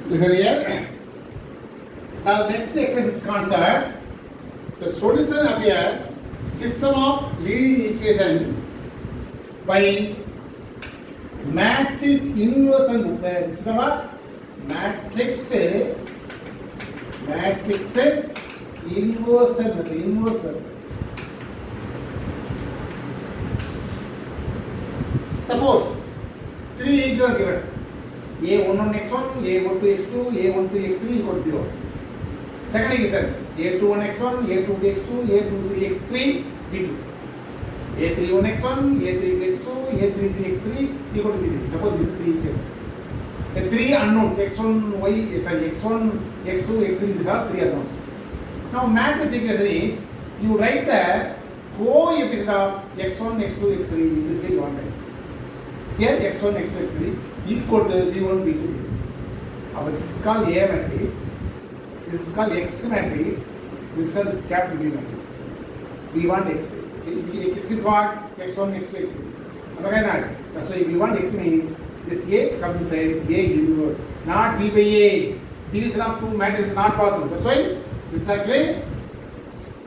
Listen here. Now next exercise is concept. The solution appear system of leading equation by matrix inversion. This is the what? Matrix inversion method. Inverse method. Suppose three equations given. A11 x1, A12 x2, A13 x3 equal to 0. Second equation, A21 x1, A22 x2, A23 x3 b2. A31 x1, A32 x2, A33 x3 equal to b3. Suppose these three equations. The three unknowns, x1, x2, x3, these are three unknowns. Now matrix equation is, you write the coefficient of x1, x2, x3 in this way you want it. Here x1, x2, x3 equal to b1, b2. But this is called A matrix. This is called X matrix. This is called capital B matrix. We want X. This is what? X1, X2, X3. Okay, that's why we want X means this A comes inside A inverse. Not B by A. Division of two matrices is not possible. That's why this is actually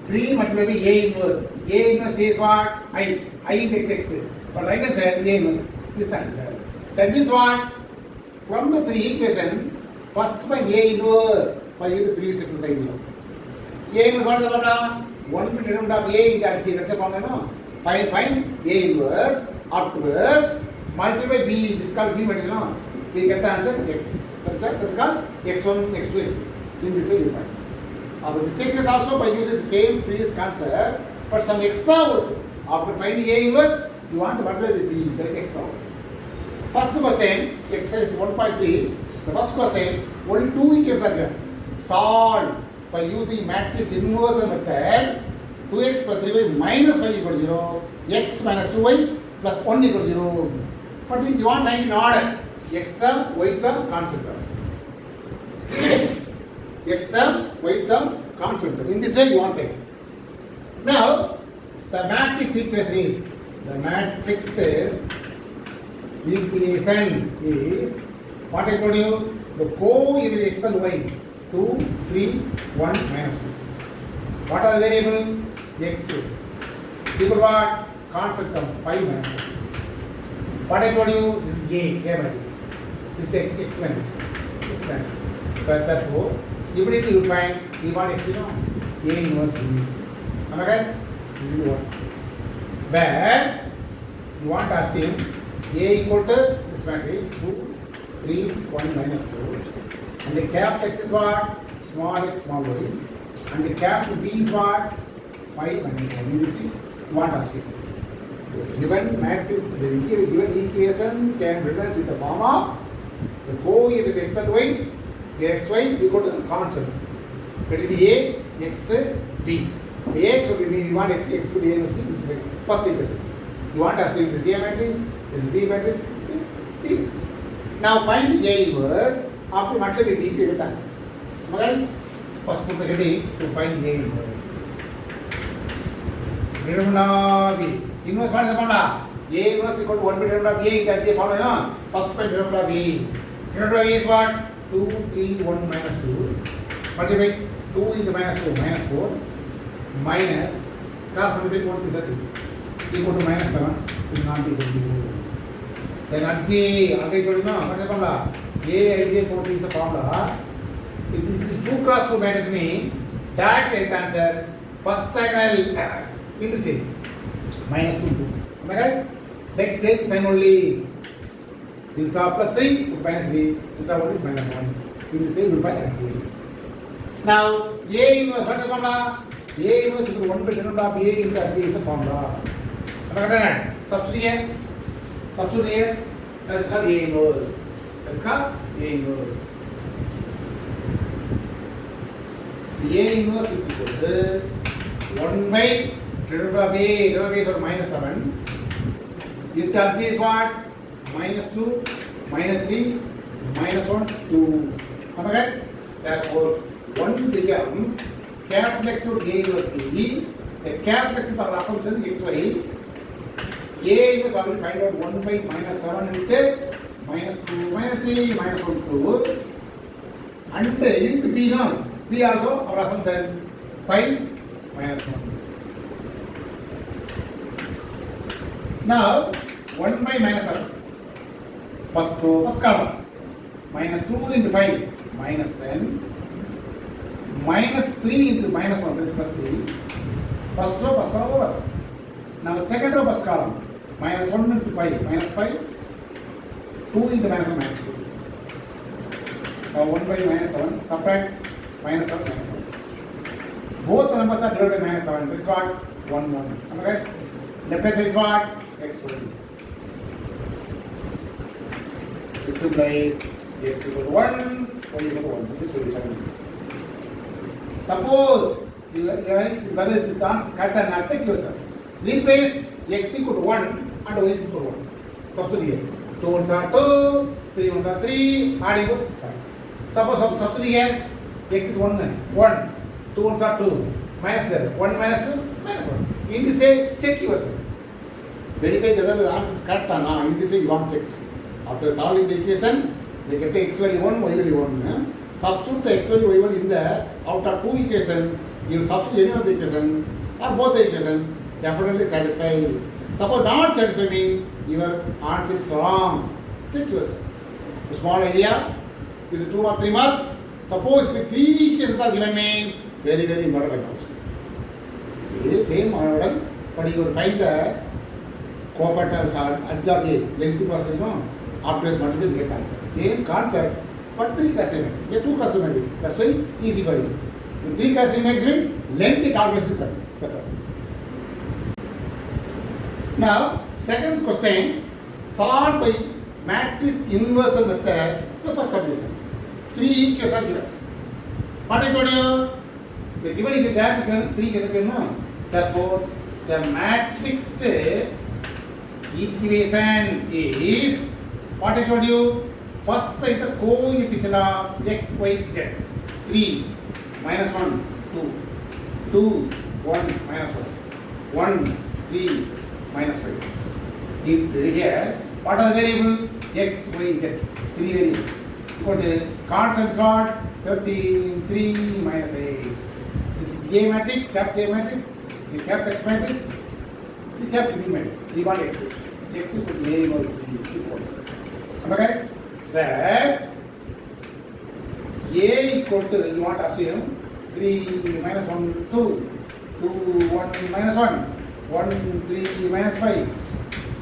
3 multiplied by A inverse. A inverse is what? I index X. But right hand side A inverse. This answer. That means what? From the three equation, first find A inverse by using the previous exercise idea. A inverse what is the formula? 1 determinant of A into G. That's the formula, no? Find A inverse afterwards multiply B. This is called B matrix, no? We get the answer X. That's called X1, X2, X3. In this way you find. But this exercise also by using the same previous concept, but some extra work. After finding A inverse, you want to multiply with B. There is extra work. First question, exercise 1.3. The first question, only two equations are given. Solve by using matrix inversion method. 2x plus 3y minus 5 equal to 0. X minus 2y plus 1 equal to 0. But you want 9 in order. X term, y term, constant term. X term, y term, constant term. In this way you want it. Now, the matrix equation is, the matrix equation is, what I told you, the co-is x and y, 2, 3, 1, minus 2. What are the variable? X. Equal what? Constant term, 5 minus 2. What I told you, this is A matrix. This is X matrix. This matrix. But therefore, immediately you find, we want X, you know, A inverse B. Am I right? You do what? But, you want to assume A equal to this matrix, 2, 3, 1, minus 2. And the capital X is what? Small x, small y. And the capital B is what? 5 minus 1. In this way, you want to assume. The given matrix, the given equation can be written in the form of the co-efficient x and y, xy equal to the constant. It will be A, X, B. The A should be, you want X should be A must be this way. First equation. You want to assume this A matrix, this is B matrix, B matrix. Now find A inverse after multiply B with answer. Okay? First put the heading to find A inverse. Determinant of B. Inverse what is the formula? A inverse equal to 1 by determinant of A. That's the formula, no? First find determinant of B. Determinant of A is what? 2, 3, 1, minus 2. Multiply 2 into minus 4, minus 4. Minus, cross multiply 1 is 30. Equal to minus 7 is not equal to 0. Then at G, already told you, no? What is the formula? A, I, J, 4 is the formula. If it is 2 cross 2 minus me, that is the answer. First diagonal interchange. Minus 2, 2. Am I right? Next change sign only. You saw plus 3, put minus 3. You saw 1 is minus 1. In the same, you will find answer. Now, A inverse, what is the formula? A inverse is 1 by determinant of A into H is the formula. Am I right? Substitute here. Substitute here. That is called A inverse. That is called A inverse. A inverse is equal to 1 by determinant of A. Determinant of A is minus 7. Into H is what? Minus 2, minus 3, minus 1, 2. Am I right? Therefore, 1 becomes capital X to A inverse B. The capital X is our assumption xy. A inverse already find out 1 by minus 7 into minus 2, minus 3, minus 1, 2. and into b no, b also our assumption 5 minus 1. Now 1 by minus 1, first column, minus 2 into 5, minus 10, minus 3 into minus 1, that is plus 3, first row, first column over. Now second row, first column, minus 1 into 5, minus 5, 2 into minus 1, minus 2. Now 1 by minus 7, subtract minus 7, minus 7. Both the numbers are divided by minus 7, this is what? 1, 1. Am I right? Left hand side is what? X1. It implies x equal to 1, y equal to 1. This is solution. Suppose whether the answer is correct or not, check yourself. Replace x equal to 1 and y equal to 1. Substitute here. 2 ones are 2, 3 ones are 3, add equal to 5. Suppose substitute here, x is 1, 2 ones are 2, minus there, 1 minus 2, minus 1. In this way, check yourself. Verify whether the answer is correct or not. In this way, you want to check. After solving the equation, they get the x value 1, y value 1. Substitute the x value, y value in there. Out of 2 equations, you will substitute any of the equation or both the equation, definitely satisfy. Suppose not satisfy means your answer is wrong. Check yourself. A small idea. Is it 2 or 3 mark? Suppose if 3 equations are given me, very, very important also. Same model, but you will find the cooperative adjunct A, lengthy process, no? After this multiple get answer. Same concept, but 3 class elements. Here 2 class elements. That's why easy for you. With 3 class elements mean lengthy calculation is coming. That's all. Now, second question, solved by matrix inversion method, the first subdivision. 3 equations are given. What I told you? The given is that 3 equations given, no? Therefore, the matrix equation is what I told you. First write the coefficient of x, y, z. 3 minus 1, 2, 2, 1 minus 1, 1, 3 minus 5. Here, what are the variable? X, y, z. 3 variable. Got constant what? 13, 3 minus 8. This is the A matrix, capital A matrix, the capital X matrix, the capital B matrix. We want X. X equal to A equals B. This one. Am I right? That A equal to, you want to assume 3 minus 1, 2, 2, 1 minus 1, 1, 3 minus 5,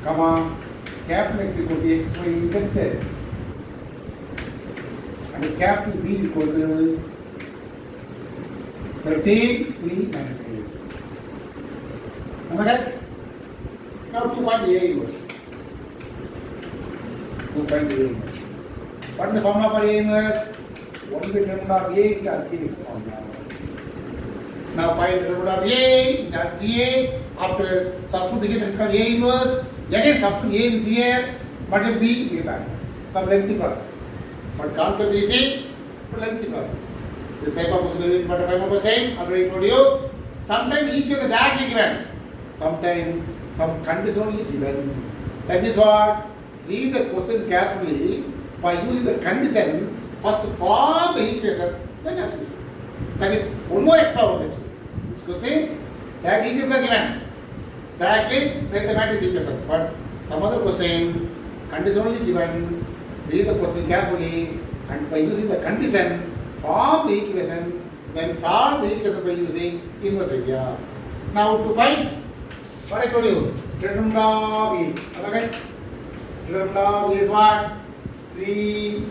comma, capital X equal to X, Y, Z. And capital B equal to 13, 3 minus 8. Am I right? Now to find the A inverse. To find the A inverse. What is the formula for A inverse? 1 by root of A into RGA is the formula. Now find the root of A into RGA. After substituting it, it's called A inverse. Again substitute A is here, but it B, you get answer. Some lengthy process. But concept is it, but lengthy process. This type of possibility is but 5%. Already told you. Sometimes equation directly given. Sometimes some conditionally given. That is what? Read the question carefully. By using the condition, first form the equation, then answer. That is one more extra of it. This question, that equation is given. Directly write the matrix equation. But some other question, conditionally given, read the question carefully, and by using the condition, form the equation, then solve the equation by using inverse idea. Now to find, what I told you, determinant of E. Okay? Determinant of E is what? 3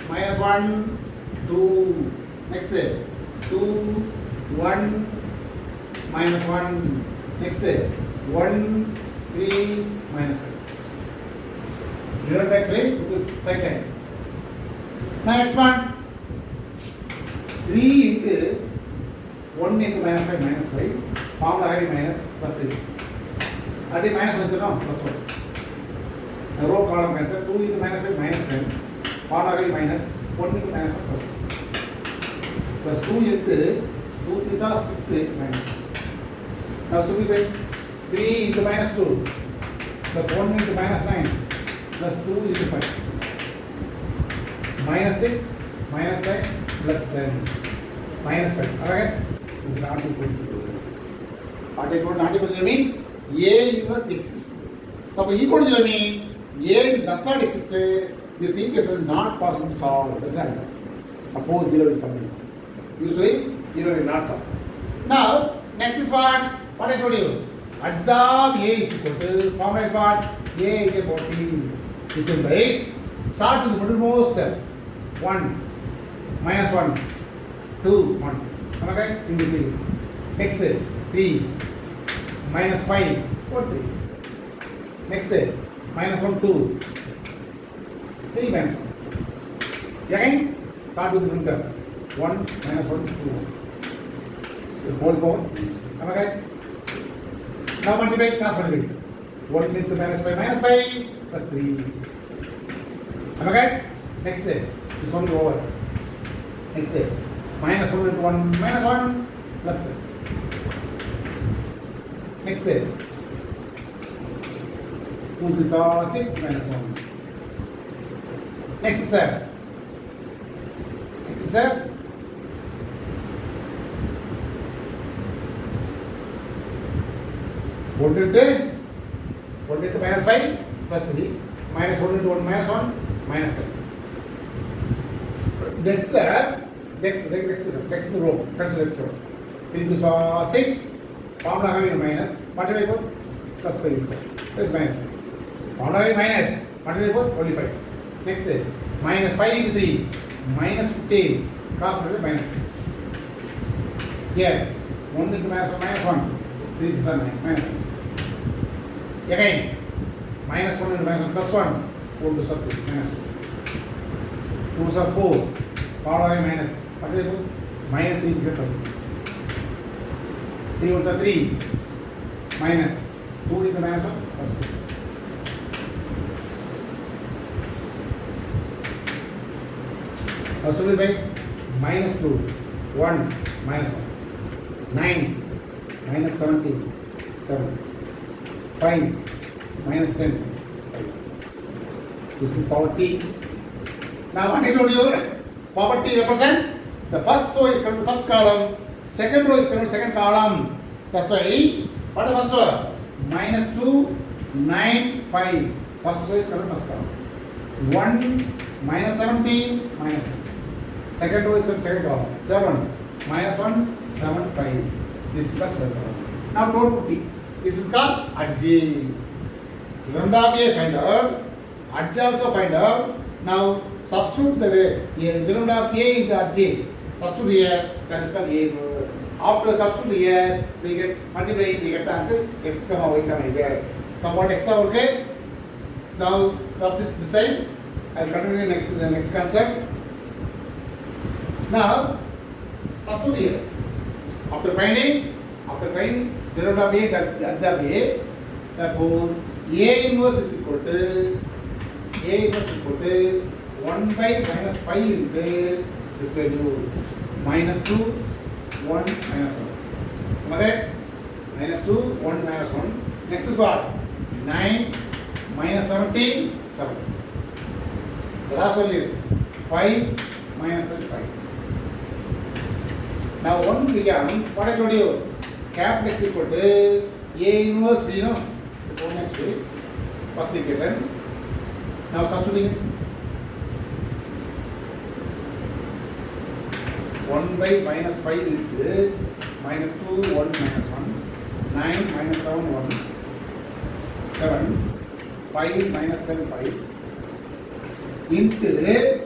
minus 1, 2. Next, 2, 1 minus 1. Next, 1, 3 minus 5. Divided by 3 with this straight line. Now next one, 3 into 1 into minus 5 minus 5. Formula having minus plus 3. That is minus plus 3, no? Plus 1. Now row column cancel. 2 into minus 5 minus 10. Formula having minus 1 into minus 1 plus 1. Plus 2 into 2 3 are 6 minus. Now simplify 3 into minus 2 plus 1 into minus 9 plus 2 into 5. Minus 6 minus 5 plus 10 minus 5. Okay? This is not equal to not equal to mean A inverse exists. So equal to mean A does not exist. This equation is not possible to solve. That's the answer. Suppose 0 will come in. Usually 0 will not come. Now next is what I told you. Adjob A is equal to formula is what? A is equal to T, which implies start with the middlemost step. 1 minus 1 2 1. Am I correct? In this way. Next 3 minus 5 4 3. Next minus 1 2 3 minus 1. Again start with the middle term. 1 minus 1 2 1. The whole power. Am I correct? Now multiply, cross multiply. 1 into minus 5 plus 3. Am I correct? Next this one go over. Next minus 1 into 1 minus 1 plus 10. Next 2 these are 6 minus 1. Next step. Next step. 1 into minus 5 plus 3 minus 1 into 1 minus 1 minus 7. Next row. 3 to 6. Formula having minus. Multiply by plus 5 plus minus. Formula having minus. Multiply by only 5. Next minus 5 into 3 minus 15. Cross multiply minus 5. Yes. 1 into minus 1 minus 1. 3 is 9 minus 1. Again minus 1 into minus 1 plus 1. 4 to 2 minus 2. 2 are 4. Formula minus. What is it? Minus 3 plus 3 1s are 3. Minus 2 into minus 1 plus 2. Also by minus 2 1 minus 1 9 minus 17 7 5 minus 10 5. This is power T. Now what I told you, power T represent the first row is coming to first column, second row is coming to second column. That's why what is the first row? Minus 2 9 5. First row is coming to first column. 1 minus 17 minus 1. Second row is coming to second column. Third one minus 1 7 5. This is the third column. Now total T. This is called adj. Lambda A find out, adj also find out. Now substitute the lambda A into adj. Substitute here, that is called A. After substitute here, we get multiply, we get the answer x comma y comma z. Somewhat extra, okay? Now this side, I will continue the next concept. Now substitute here. After finding lambda A into adj A, therefore A inverse is equal to 1 by minus 5 into this value minus 2 1 minus 1. Okay? Minus 2 1 minus 1. Next is what? 9 minus 17 7. The last one is 5 minus 5. Now one becomes what I told you. Cap is equal to A inverse, you know. This one actually. First equation. Now substituting 1 by minus 5 into minus 2 1 minus 1 9 minus 7 1 7 5 minus 10 5 into the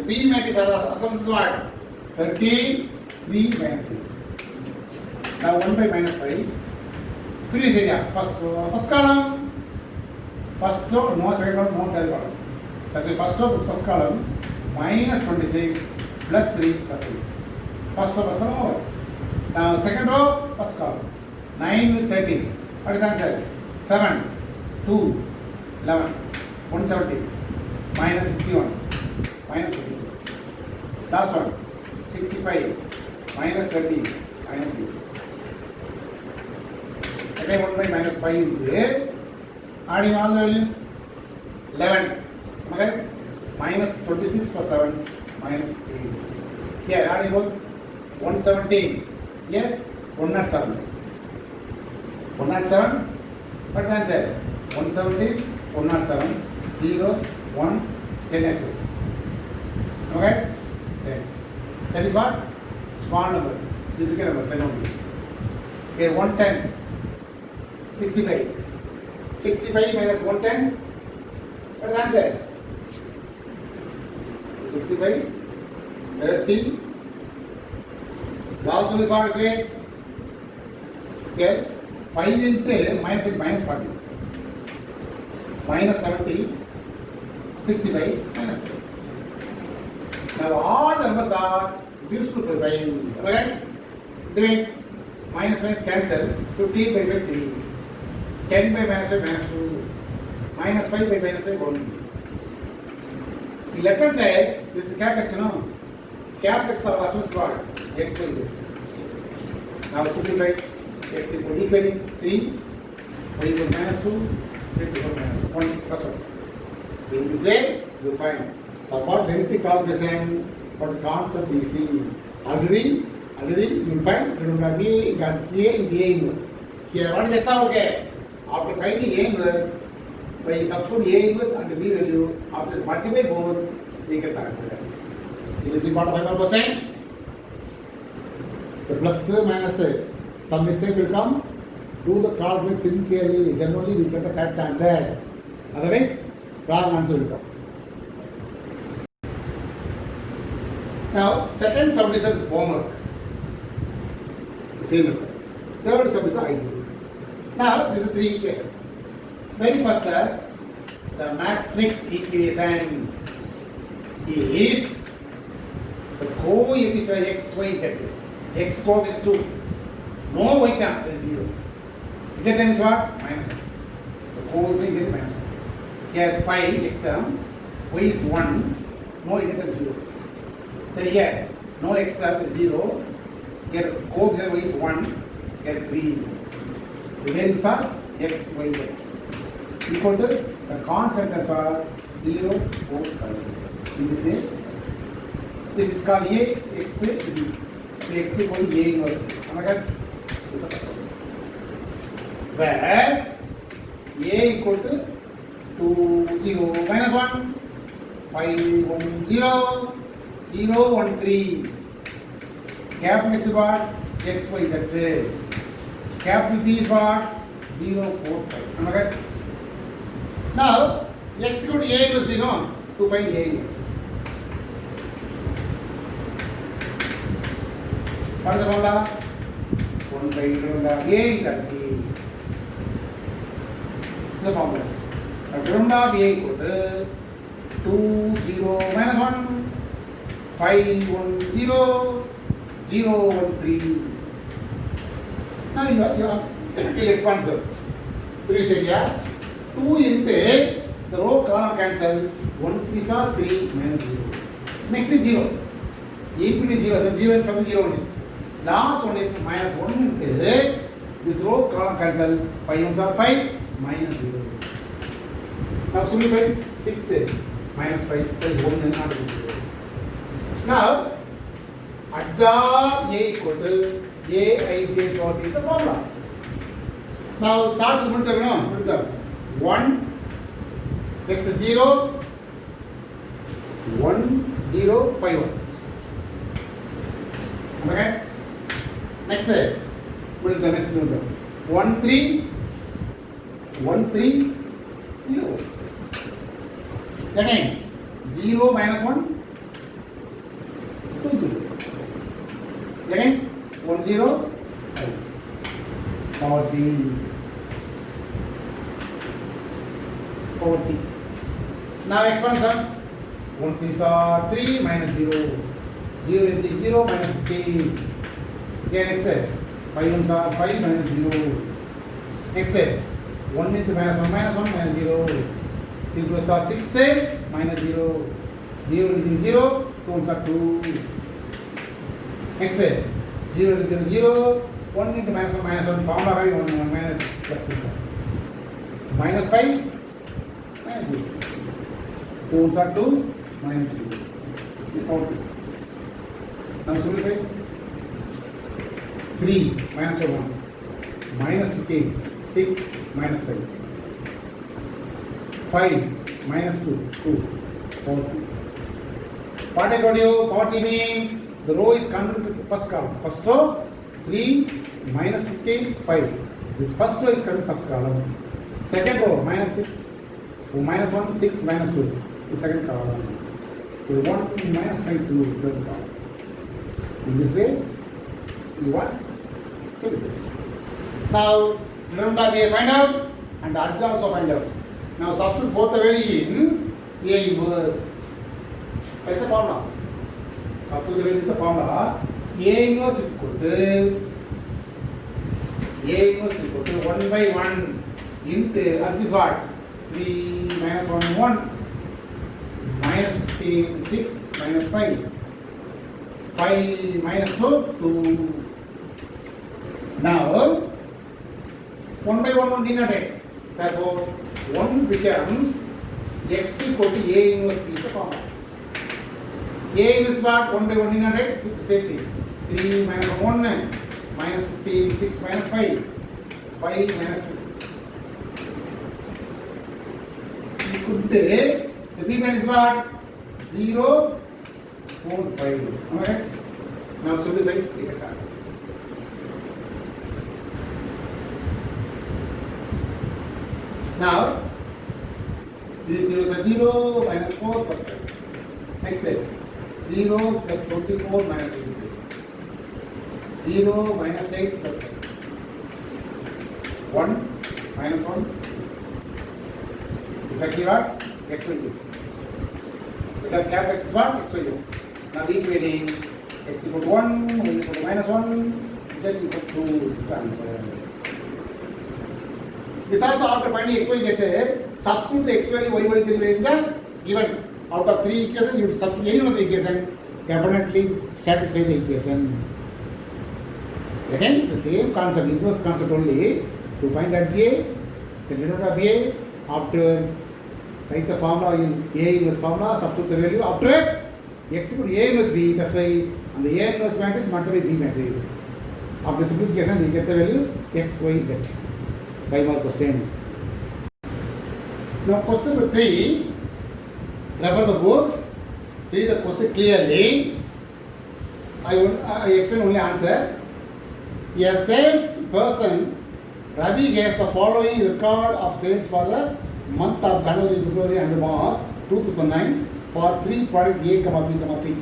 B matrix assumption is what? 13 3 minus 8. Now 1 by minus 5. Previous area, first column, first row, no second row, no third column. That's why first row is first column, minus 26 plus 3 plus 8. First row over. Now second row, first column, 9 with 13. What is the answer? 7, 2, 11, 170, minus 51, minus 26. Last one, 65, minus 30, minus 8. Again 1 by minus 5 into adding all the value 11. Okay? Minus 26 plus 7 minus 15. Here, add equal 117. Here, 107. 107. What is the answer? 117, 107, 0, 1, 10 and 2. Okay? 10. That is what? Small number. This big number, 10 only. Here, 110, 65. 65 minus 110. What is the answer? 65, 30. Last one is what? Okay? Here, 5 into minus 6, minus 40. Minus 70, 65, minus 5. Now all the numbers are beautiful for by, okay? Divide. Minus minus cancel. 15 by 5, 3. 10 by minus 5, minus 2. Minus 5 by minus 5, 1. The left hand side, this is capital X, you know. Capital X are as what? X, Y, Z. Now simplify. X equal equating 3, Y equal minus 2, Z equal minus 1 plus 1. In this way, you will find support lengthy calculation for the concept DC. Already you will find remember B got GA into A inverse. Here, what is the extra okay? After finding A inverse, by substitute A inverse and B value, after multiply both, we get the answer. It is important 5%. The plus minus some mistake will come. Do the calculation sincerely, then only we get the correct answer. Otherwise, wrong answer will come. Now, second subdivision homework. The same method. Third subdivision I do. Now, this is 3 equations. Very first, the matrix equation is the coefficient x, y, z. X coefficient 2. No y term, that is 0. Z term is what? Minus 1. The coefficient is minus 1. Here 5 x term, y is 1, no z term 0. Then here, no x term is 0. Here coefficient y is 1, here 3. The names are x, y, z. Equal to the constant terms are 0, 4, 5. In this way, this is called A, x, B. The x equal to A inverse. Am I correct? This is the first one. Where A equal to 2, 0, minus 1, 5, 1, 0, 0, 1, 3. Capital X is what? X, Y, Z. Capital B is what? 0, 4, 5. Am I correct? Now, x equal to A inverse be known to find A inverse. What is the formula? 1 by lambda A into G. The formula. Lambda A equal to 2, 0, minus 1, 5, 1, 0, 0, 1, 3. Now you expand the previous area. 2 into the row column cancel. 1 3 are 3 minus 0. Next is 0. Infinity 0. Then 0 and something 0 only. Last one is minus 1 into this row column cancel. 5 ones are 5 minus 0. Now simplify 6 minus 5 plus 1 and not 0. Now adjourn A equal to Aij dot is the formula. Now start with middle term. 1 next 0 1 0 5 1. Okay. Next middle term, next middle term. 1 3 1 3 0. Again 0 minus 1 2 0. Again 1 0 40. Now expansion 1 3 are 3 minus 0. 0 into 0 minus 15. Again next 5 ones are 5 minus 0. Next 1 into minus 1 minus 0. 3 plus are 6 minus 0. 0 into 0 2 ones are 2. Next 0 into 0 0. 1 into minus 1 formula 1 minus plus 1. Minus 5 minus 0. 2 ones are 2 minus 0. the power 2. Now simplify. 3 minus 1, minus 15, 6 minus 5. 5 minus 2, 2, power 2. What I told you, poverty mean the row is converted to first column. First row, 3 minus 15, 5. This first row is converted to first column. Second row, minus 6, minus 1, 6, minus 2. The second column. So 1, minus 5, 2, third column. In this way, you want? So now, remember we find out and adj also find out. Now substitute both the value in A inverse. What is the formula? Substitute the value in the formula. A inverse is equal to 1 by 1 into adj is what? 3 minus 1, 1 minus 15, 6 minus 5. 5 minus 2, 2. Now, 1 by 1 need not write. Therefore, 1 becomes x equal to A inverse B is the formula. A inverse what? 1 by 1 need not write. Same thing. 3 minus 1, minus 15, 6 minus 5. 5 minus 2. You could say the B band is what? 0, 4, 5. Alright? Now simplify, we get answer. Now, these zeros are 0, minus 4, plus 5. Next step, 0 plus 24 minus 23. 0 minus 8 plus 5. 1 minus 1. Exactly what? X, Y, Z. Because cap x is what? X, Y, Z. Now equating x equal to 1, y equal to minus 1, z equal to this is the answer. This also after finding x, y, z, substitute the x value, y value in the given. Out of 3 equations, you substitute any one of the equation, definitely satisfy the equation. Again, the same concept, inverse concept only. To find that J, the denominator of A, after write the formula in A inverse formula, substitute the value, afterwards x equal to A inverse B, that's why on the A inverse matrix multiply B matrix. After simplification, we get the value x, y, z. 5 more question. Now question number 3, refer the book, read the question clearly. I explain only answer. A sales person, Ravi has the following record of sales for the month of January, February and March 2009 for 3 products A, B, C.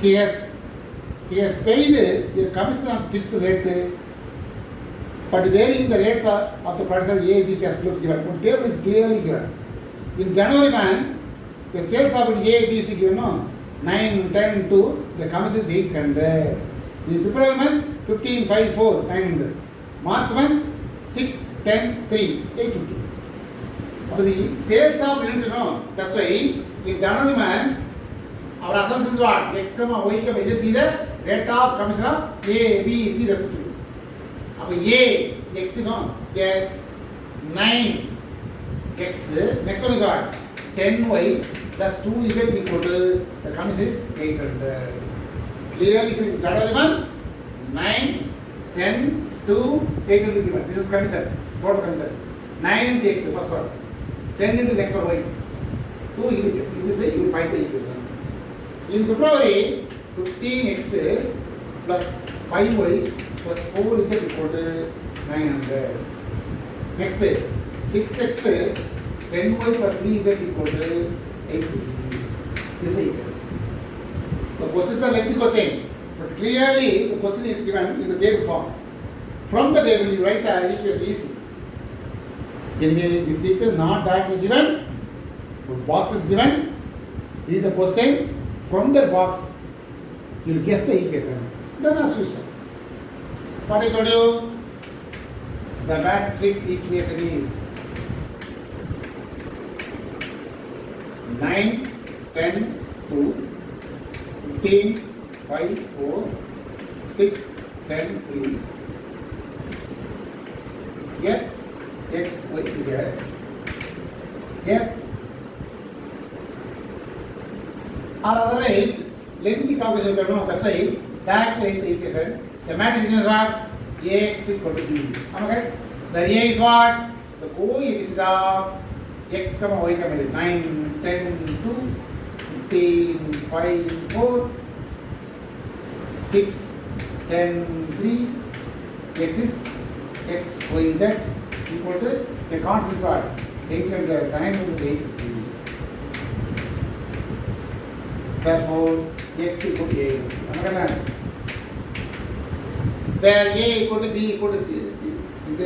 He has paid a commission on fixed rate, but varying the rates of the products A, B, C as close given. But table is clearly given. In January man, the sales of A, B, C given 9, 10, 2, the commission is 800. In February man, 15, 5, 4, 900. March man, 6, 10, 3, 850. But the sales of unit, that's why in January man, our assumption is what? X comma Y comma Z be the rate of commission of A, B, C respectively. A, X, get 9 X, next one is what? 10Y plus 2Z equal to, the commission is 800. Clearly, in January man, 9, 10, 2, 800 given. This is commission, total commission. 9 into X, first one. 10 into next one Y. 2 into Z. In this way, you will find the equation. In February, 15x plus 5y plus 4z equal to 900. Next, 6x, 10y plus 3z equal to 850. This is the equation. The questions are lengthy question, but clearly the question is given in the table form. From the table, you write the equation easily. Anyway, this equation not directly given, the box is given, read the question, from the box, you will guess the equation. Then as usual. What I told you? The matrix equation is 9, 10, 2, 15, 5, 4, 6, 10, 3. Get x, y together. Get Or otherwise, lengthy calculation will know. That's why that length equation, the matrix is what? Ax equal to b. Am I right? The A is what? The coefficient of x, y, 9, 10, 2, 15, 5, 4, 6, 10, 3. X is x, y, z equal to the constant is what? 800, 900, 850. Therefore, x equal to a. Am I right? Where a equal to b equal to c. A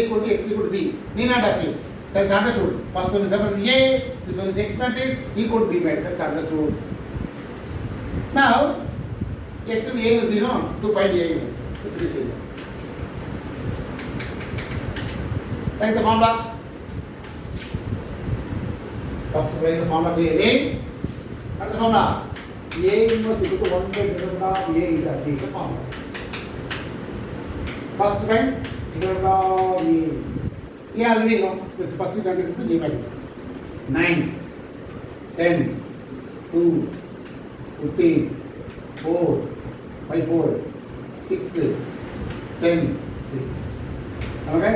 equal to x equal to b. Need not assume. That's understood. First one is A, this one is x matrix equal to b matrix. That's understood. Now, x to a must be known to find a inverse. Write the formula. First, write the formula clearly. What's the formula? A inverse equal to 1 by A into T is the formula. First, find A. Yeah, already know. This first thing is the A matrix. 9, 10, 2, 15, 4, 5, 4, 6, 10, 3. Okay?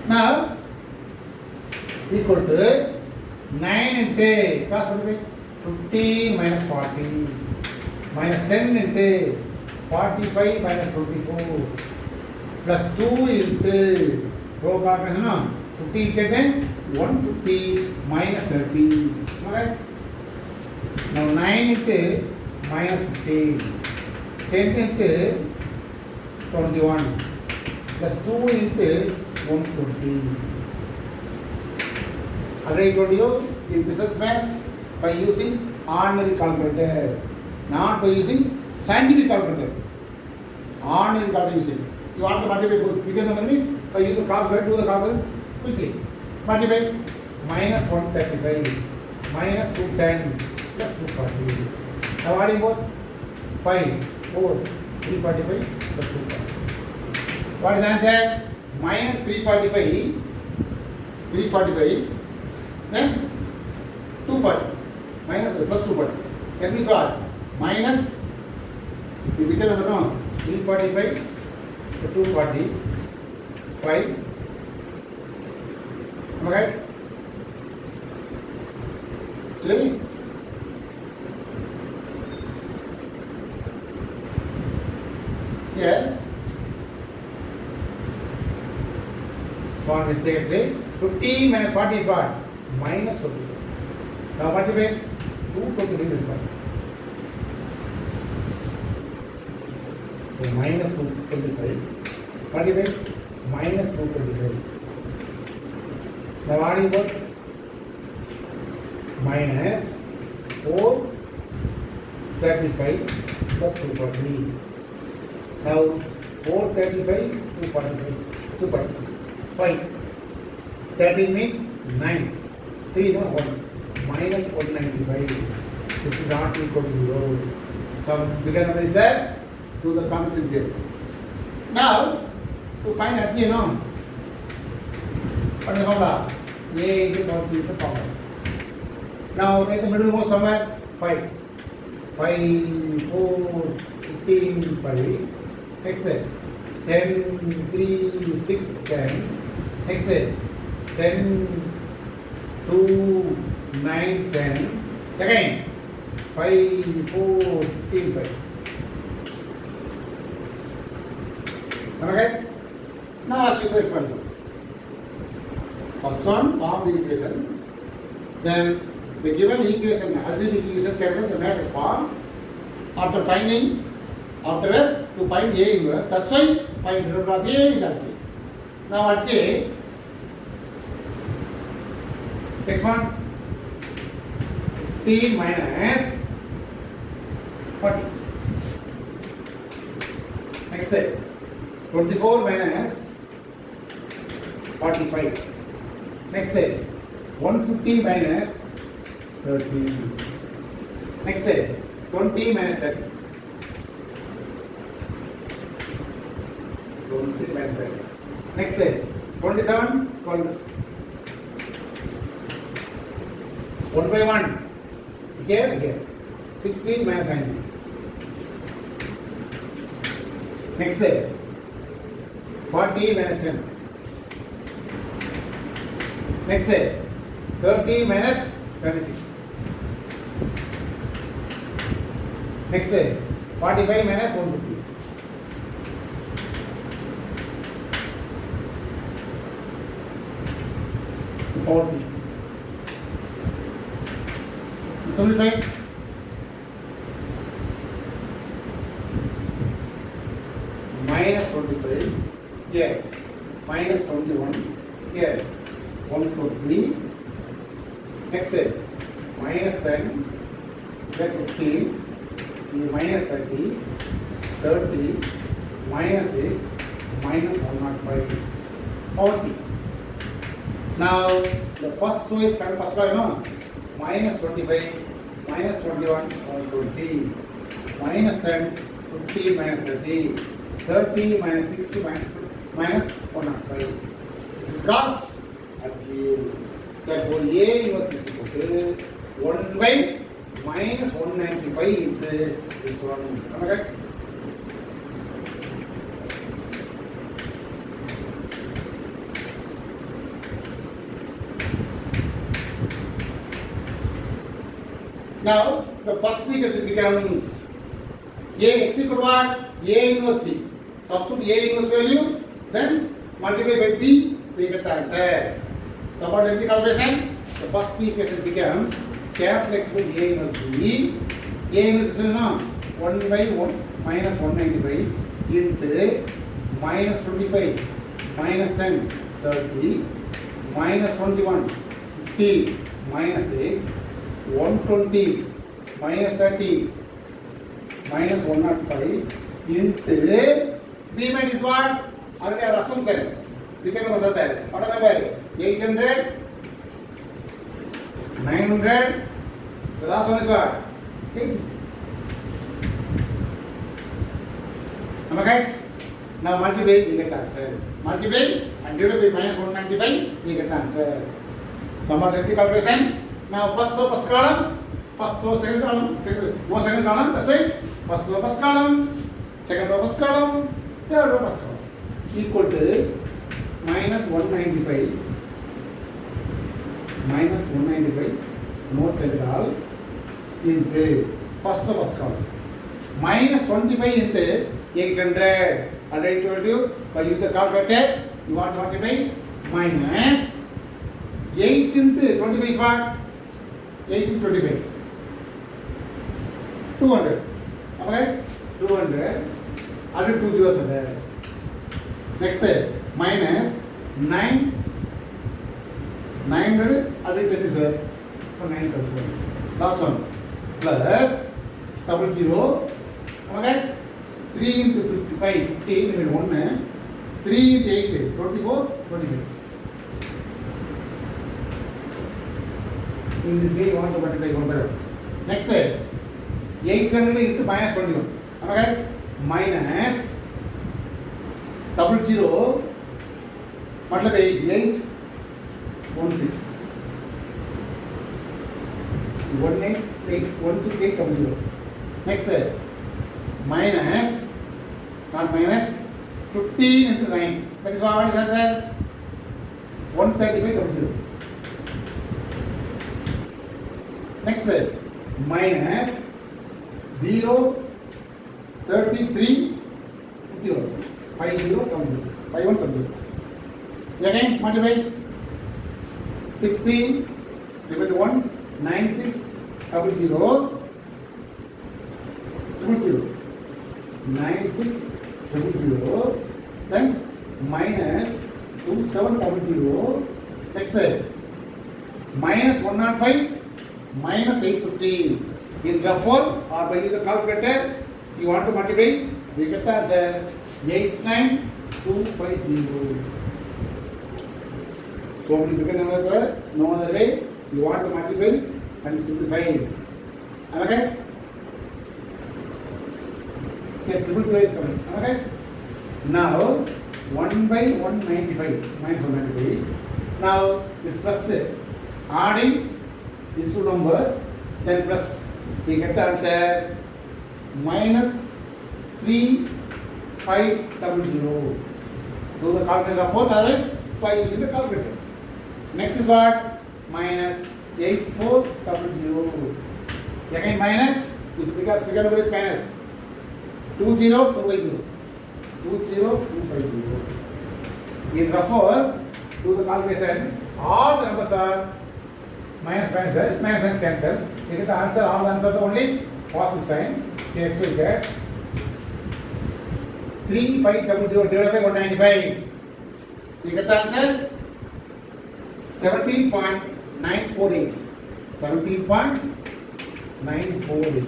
Now, equal to 9 into cross multiply 15 minus 40 minus 10 into 45 minus 24 plus 2 into row calculation, no? 50 into 10, 150 minus 30. Alright? Now 9 into minus 15, 10 into 21 plus 2 into 120. Already told you, in business maths, by using ordinary calculator, not by using scientific calculator. Ordinary calculator. You want to multiply bigger number means by using calculator, do the calculus quickly. Multiply minus 135 minus 210 plus 240. Now adding both 5, 4, 345 plus 240. What is the answer? Minus 345, then 240, minus plus 240. That means what? Minus, the bigger number, no? 345 to 240, 5. Am I right? Clear? Yeah. Small mistake. 15 minus 40 is what? Minus 40. Now multiply 225 is what? So minus 225. Multiply minus 225. Now adding both minus 435 plus 240. Now 435, 245, 245. 13 means 9. 3 no 1. Minus 195. This is not equal to 0. Some bigger number is there. Do the combination here. Now, to find H, you know, what is the formula? A is equal to the formula. Now, take the middle most somewhere. 5. 5, 4, 15, 5. Next set. 10, 3, 6, 10. Next set. 10, 2, 9, 10. Again. 5, 4, 15, 5. Okay? Now ask yourself expansion. First one, form the equation. Then the given equation, assumed equation can be the matrix form. After finding, afterwards to find A inverse. That's why find root of A is at J. Now at J, next one, 15 minus 40. Next set, 24 minus 45. Next set, 150 minus 30. Next set, 20 minus 30. 20 minus 30. Next set, 27, 12. 1 by 1. here. 16 minus 90. Next day, 40 minus 10. Next day, 30 minus 26. Next day, 45 minus 150. Power 3. Simplify. Minus 25 here, minus 21 here, 1 to 3. Next step, minus 10, then 15, minus 30, 30, minus 6, minus 105, 40. Now the first two is correct. First one, no? Minus 25, minus 21, 120, minus 10, 15, minus 30, 30 minus 60 minus 105. This is called achieved. Therefore, A inverse is equal to 1 by minus 195 into this one. Am I right? Now, the first equation becomes A x equal to what? A inverse B. Substitute A inverse value, then multiply by B, we get the answer. So, about the calculation, the first equation becomes capital X equal to A inverse B. A inverse is 1 by 1 minus 195 into minus 25 minus 10 30 minus 21 50 minus 6 120 minus 30 minus 105 into B minus is what? Already our assumption. We can also tell. What are the 800, 900. The last one is what? 80. Am I right? Now multiply, we get the answer. Multiply and divide by minus 195, we get the answer. Some of the calculation. Now first row, first column, first row, second column, second column, that's right. First row, first column, second row, first column, third row, first column. Equal to minus 195, no change at all, into first row, first column. Minus 25 into 800. Already told you, by use the calculator, you want to multiply minus 8 into 25 is what? 8 into 25. 200. Okay? 200. Already 2 zeros are there. Next say, minus 9. 900. Already 10 is there. For 9,000. Last one. Plus double zero. Okay? 3 into 55. 15. Even 1. 3 into 8. 24. 25. In this way, you want to multiply 1 by 1. Next say, 800 into minus 21. Am I right? Minus double zero multiply 8, 16. 168 double zero. Next say, minus, not minus, 15 into 9. That is what is answer? 135 double zero. Next say, minus 0, 33, 51. 50 come 51 come 0. Again, multiply 16 divided by 1, 96, double 0, 96, double 0, then minus 27 double 0. Next say, minus 105, minus 850. In rough form or by using the calculator, you want to multiply, we get the answer 89250. So when you become no other way, you want to multiply and simplify. Am I right? Okay, triple zero is coming. Am I right? Now 1 by 195 minus 195. Now this plus adding these two numbers, then plus You get the answer minus 3500. Do the calculator of 4 otherwise by using the calculator. Next is what? Minus 8400. Again minus is because bigger number is minus 20250. 20250. In therefore, do the calculation. All the numbers are minus cancel. You get the answer. All the answers are only positive sign. Here so you get 3500 divided by 195. You get the answer 17.948. 17.948.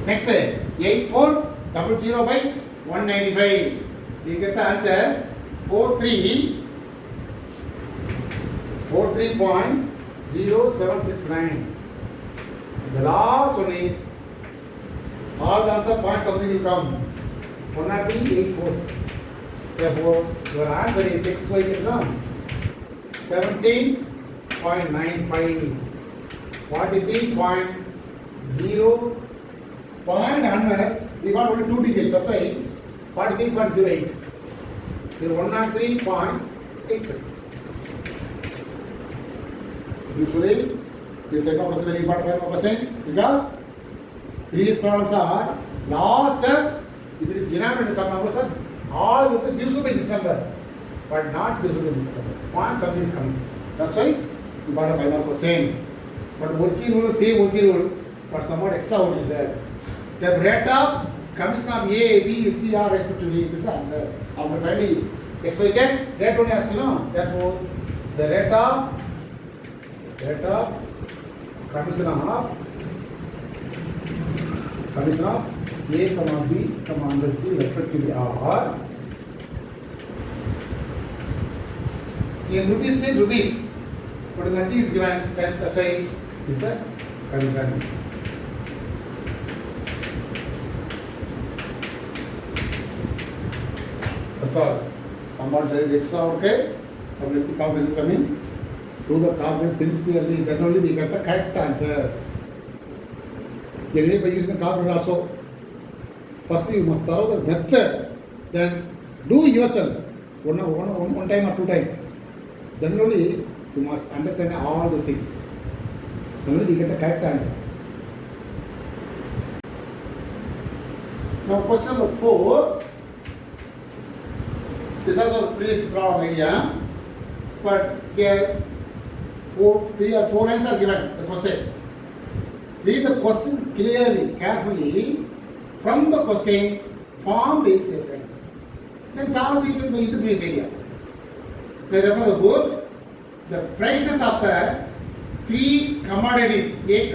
Next, 8400 by 195. You get the answer 43.0769. The last one is all the answer point something will come. 103,846. Therefore, your answer is XY can come 17.95. 43.0. Point unless we got only 2 digits. That's why 43.08. So 103.85. Usually, this second question is very important question because previous problems are last step. If it is denominator some numbers are all divisible by this number, but not divisible by this number. Point something is coming. That's why you got a 5 mark question. But working rule, same working rule, but somewhat extra one is there. The rate of commission of A, B, C are respectively. This is the answer. After finding X, Y, Z, rate only has to know. Therefore, the rate of commission of A, B, under C respectively are in rupees means rupees. But nothing is given. That's why this is the commission. That's all. Someone said extra, okay? Some lengthy calculation is coming. Do the calculation sincerely, then only we get the correct answer. By using the calculator also. First you must follow the method, then do yourself. One time or 2 times. Then only you must understand all those things. Then only you get the correct answer. Now question number 4. This is also the previous problem idea, but here 3 or 4 lines are given the question. Read the question clearly, carefully. From the question, form the equation. Then solve the equation with the previous idea. Now refer the book. The prices of the 3 commodities A, B,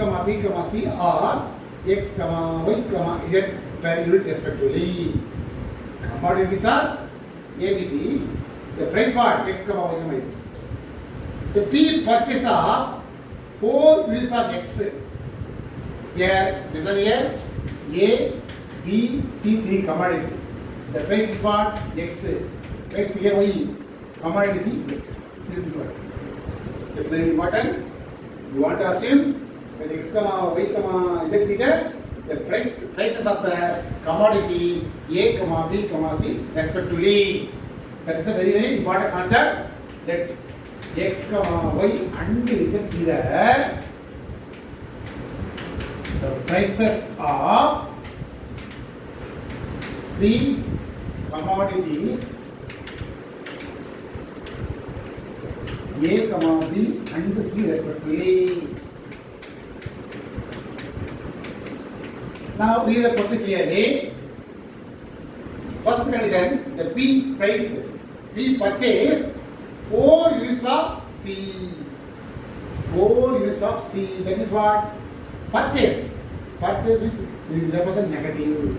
C are X, Y, Z per unit respectively. Commodities are A, B, C. The price what? X, Y, Z. The P purchase of 4 units of X. Here, listen here. A, B, C, 3 commodity. The price is what? X. Price here Y. Commodity is Z. This is important. It's very important. You want to assume that X, Y, Z is there. The prices of the commodity A, B, C respectively. That is a very, very important concept. That X, Y and Z be there. The prices of 3 commodities A, B and C respectively. Now read the question clearly. First condition, the P price, P purchase 4 units of C. 4 units of C. That means what? Purchase. Purchase means represent negative.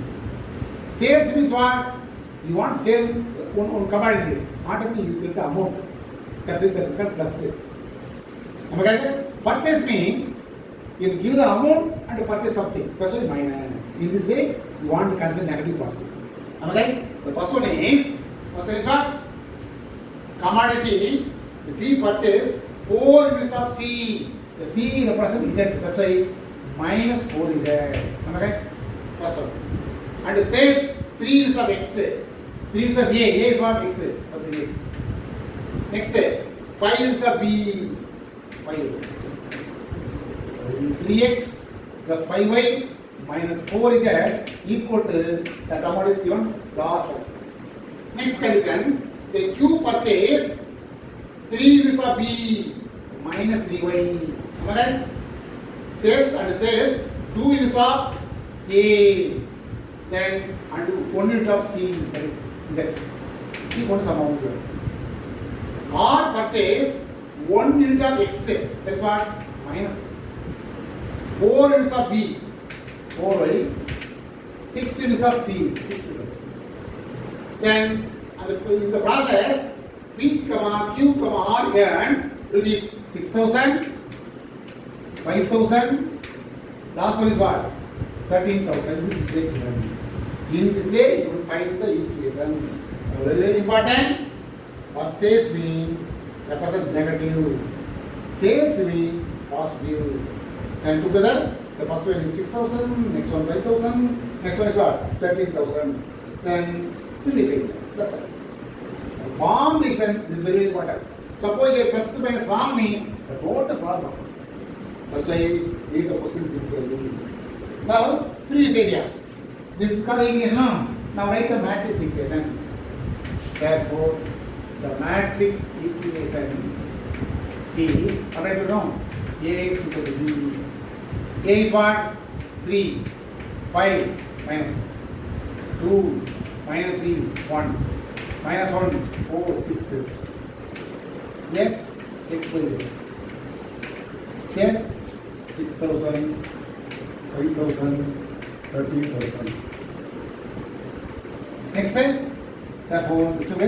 Sales means what? You want sale on commodities. Automatically you get the amount. That's it. That is called plus sale. Am I correct? Purchase means you give the amount and purchase something. That's why minus. In this way, you want to consider negative positive. Am I right? The first one is what? Commodity. The P purchase 4 units of C. The C represents Z. That's why minus 4Z. Am I right? First one. And the same 3 units of X. 3 units of A. A is what? X. What is X? Next, 5 units of B. 5. 3x plus 5y minus 4z equal to that amount is given last one. Next condition, the Q purchase 3 units of B minus 3y. Am I right? Sales and sales 2 units of A, then and 1 unit of C, that is Z. Equal to some amount here. R purchase 1 unit of X, that is what? Minus X. 4 units of B, 4y, 6 units of C, 6y. Then in the process, P, Q, R earned rupees 6,000, 5,000, last one is what? 13,000. This is it. In this way, you will find the equation. Very, very important. Purchase mean represent negative, sales mean positive. And together, the first one is 6,000, next one 5,000, next one is what? 13,000. Then previous area. That's all. Form the exam is very important. Suppose a plus minus wrong mean the total problem. That's why read the questions sincerely. Now, previous area. This is called equation. Now write the matrix equation. Therefore, the matrix equation is, I write it down. A is equal to B. A is what? 3, 5, minus 2, minus 3, 1, minus 1, 4, 6, 7. Here, X, Y, Z. Here, 6,000, 5,000, 13,000. Next side, therefore, which is A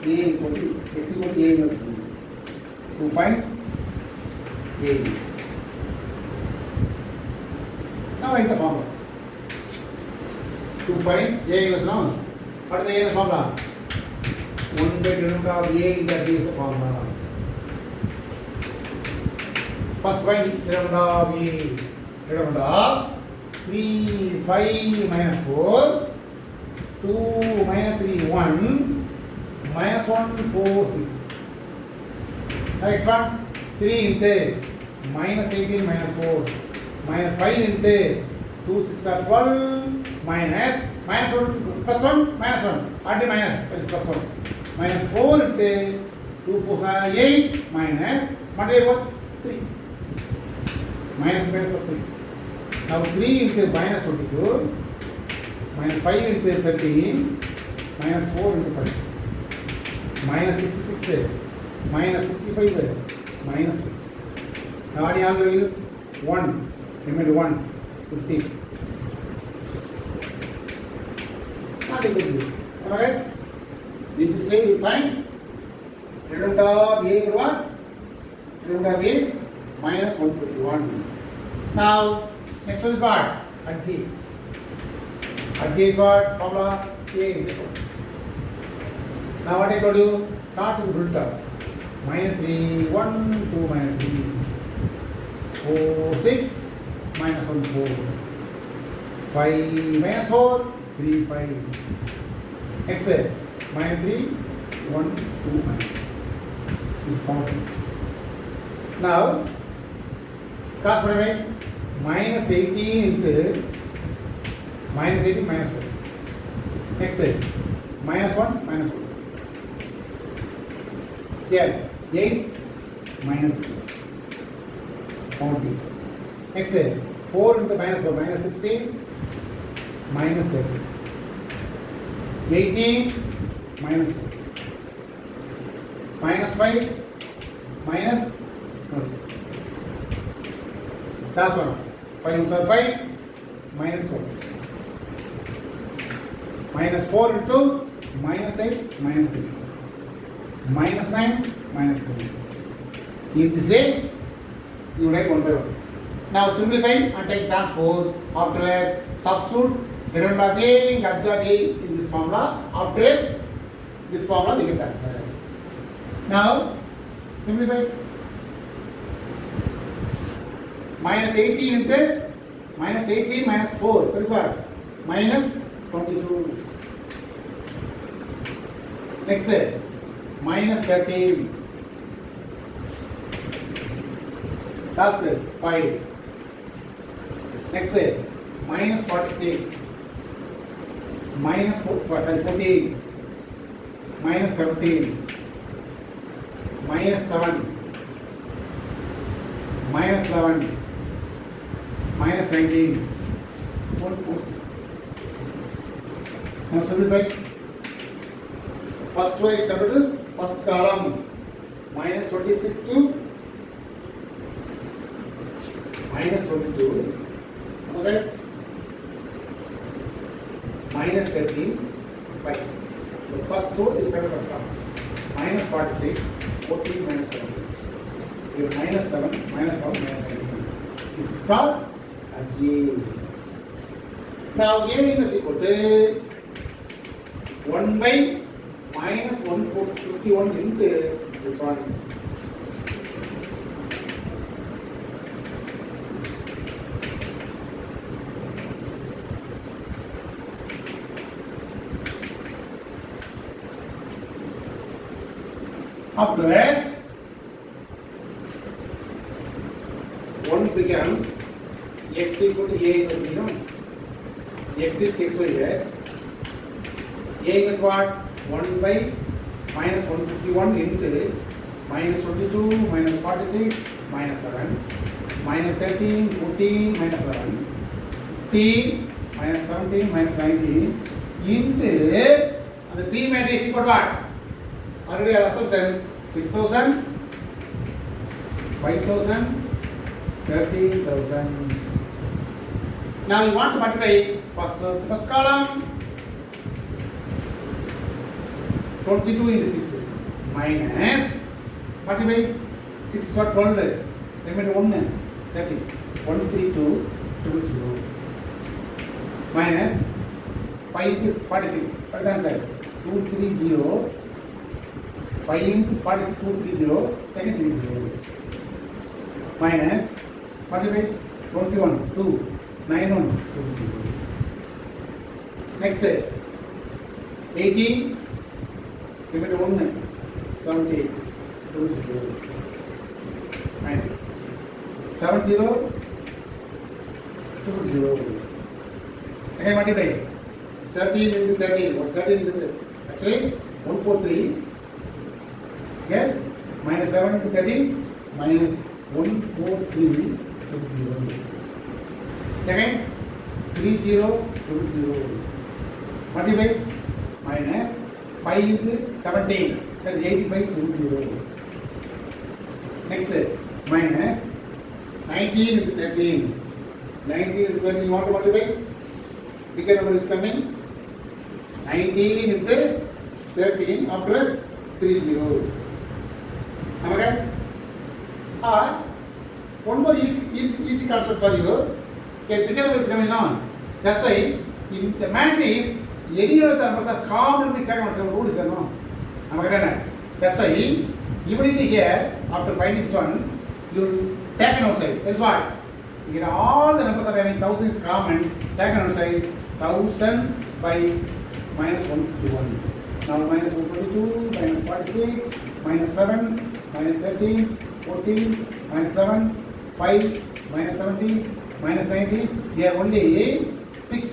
equal to X equal to A minus B. To find A is. Now write the formula. To find A is now. What is the A is formula? 1 by denominator of A into B is the formula. First find denominator of A. Denominator of 3, 5 minus 4, 2 minus 3, 1, minus 1, 4, 6. Next one, 3 into minus 18 minus 4, minus 5 into 2, 6 are 12, minus 1, plus 1, minus 1, add the minus, that is plus 1, minus 4 into 2, 4 are 8, minus, multiply what? 3, minus plus 3. Now 3 into minus 22, minus 5 into 13, minus 4 into 5, minus 66, minus 65, minus 2. Now add the value 1, remainder 1, 15. Not equal to 0. Alright? In this way we find redundant of A equal to what? Redundant of A minus 121. Now, next one is what? At G. At G is what? Formula A is equal. Now what I told you? Start with the root term. Minus 3, 1, 2, minus 3, 4, 6, minus 1, 4, 5, minus 4, 3, 5. Next, minus 3, 1, 2, minus. This is counting. Now, cross multiply. Minus 18 into minus 18 minus 4. Next side, minus 1 minus 1. Here, 8 minus 2. Counting. Next side, 4 into minus 4 minus 16 minus 30. 18 minus 4. Minus 5 minus 20. Last one. 5 into 5 minus 4. Minus 4 into minus 8 minus 3. Minus 9 minus 3. In this way, you write one by one. Now simplify and take transpose. After substitute redundant A, adjunct A in this formula. After this formula, we get answer. Now simplify. minus 18 into minus 18 minus 4. That is what? Minus 22. Next, minus 13. Last, 5. Next, minus 46. Minus 14. Minus 17. Minus 7. Minus 11. Minus 19. Now simplify. First row is capital, first column. Minus 26 to minus 22. Okay. Minus 13. 5. The first row is capital first column. Minus 46. 14 minus 7. You have minus 7, minus 1, minus 19. This is called a J. Now A is equal to 1 by minus 151 into this one. After S, 1 becomes x equal to a equal to, x is x over here. A is what? 1 by minus 151 into minus 22 minus 46 minus 7 minus 13 14 minus 11 15 minus 17 minus 19 into and the B matrix equal to what? Already our assumption 6,000 5,000 13,000. Now you want to multiply first column 22 into 6 minus multiply 6 is what 12 remainder 1 30 132 20 minus 5 to 46 right hand side 230 5 into 46 230 second 30 minus multiply 21 2 91 20 next 18 remainder 1 78 20 minus 70 20 again multiply 13 into 13 or 13 into actually 143 again minus 7 into 13 minus 143 20 again 30 20 multiply minus 5 into 17, that is 85 20. Next, minus 19 into 13. 19 into 13, you want to multiply? Bigger number is coming. 19 into 13, after 30. Am I right? Or, one more easy concept for you. Okay, bigger number is coming on. That's why, in the matrix, any of the numbers are commonly taken as a rule is no. Am I right? That's why immediately here, after finding this one, you take it outside. That's what? You know, all the numbers are having 1000 is common, taken outside 1000 by minus 151. Now minus 122, minus 46, minus 7, minus 13, 14, minus 7, 5, minus 17, minus 19. They are only 6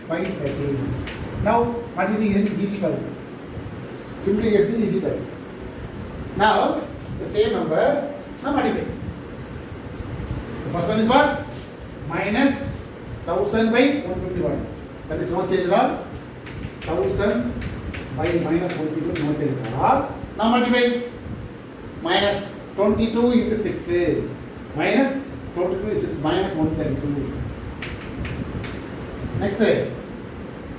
by 13. Now, multiplication is easy for you. Simplification is easy for you. Now, the same number, now multiply. The first one is what? Minus 1000 by 151. That is no change at all. 1000 by minus 151, no change at all. Now multiply. Minus 22 into 6. Minus 22 is 6, minus 132. Next,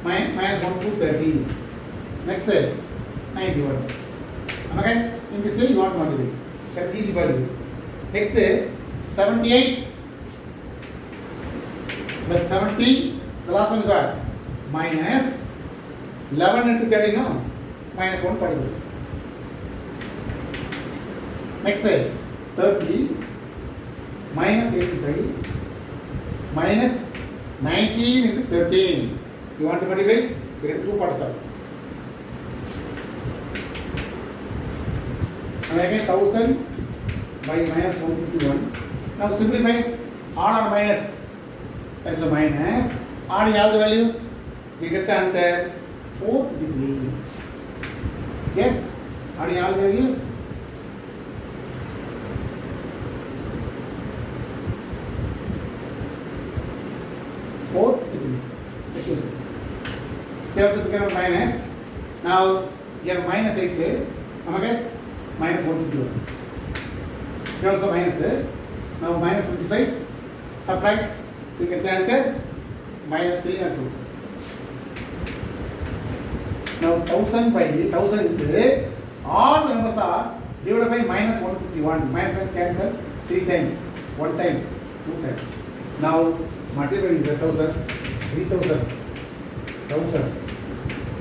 minus 1 to 30. Next, 91. Okay? In this way, you want to multiply. That's easy for you. Next, 78 plus 70. The last one is what? Minus 11 into 30, no? Minus 142. Next, 30 minus 85. minus 19 into 13. You want to multiply? It is 247. And again 1000 by minus 151. Now simplify. Odd or minus? That is a minus. Adding all the value, we get the answer 453. Get? Adding all the value. Here also become minus. Now here minus 8. Okay? Minus 151. Here also minus. Now minus 55. Subtract. You get the answer. Minus 3 and 2. Now 1000 by 1000 into all the numbers are divided by minus 151. Minus cancel 3 times. 1 time. 2 times. Now multiply with 1000, 3000, 1000,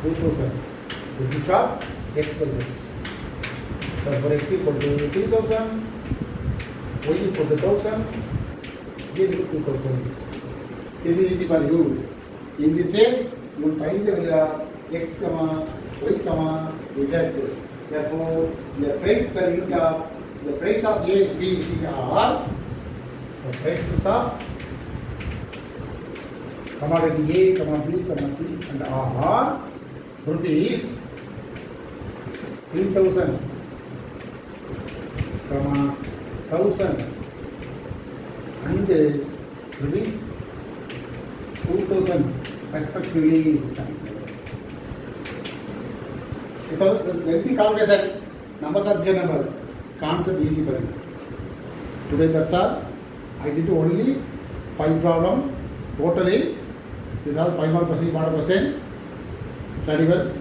2000. This is called x value. So for x equal to 3000, y equal to 1000, z equal to 2000. This is easy for you. In this way, you will find the value of x, y, z. Therefore, the price per unit of the price of A, B, C are the prices of commodity A, B, C and are rupees 3000, 1000 and rupees 2000 respectively. So lengthy calculation, numbers are bigger number, concept easy for you. Today that's all. I did only 5 problems totally. These are 5 more question, 100%. Study well.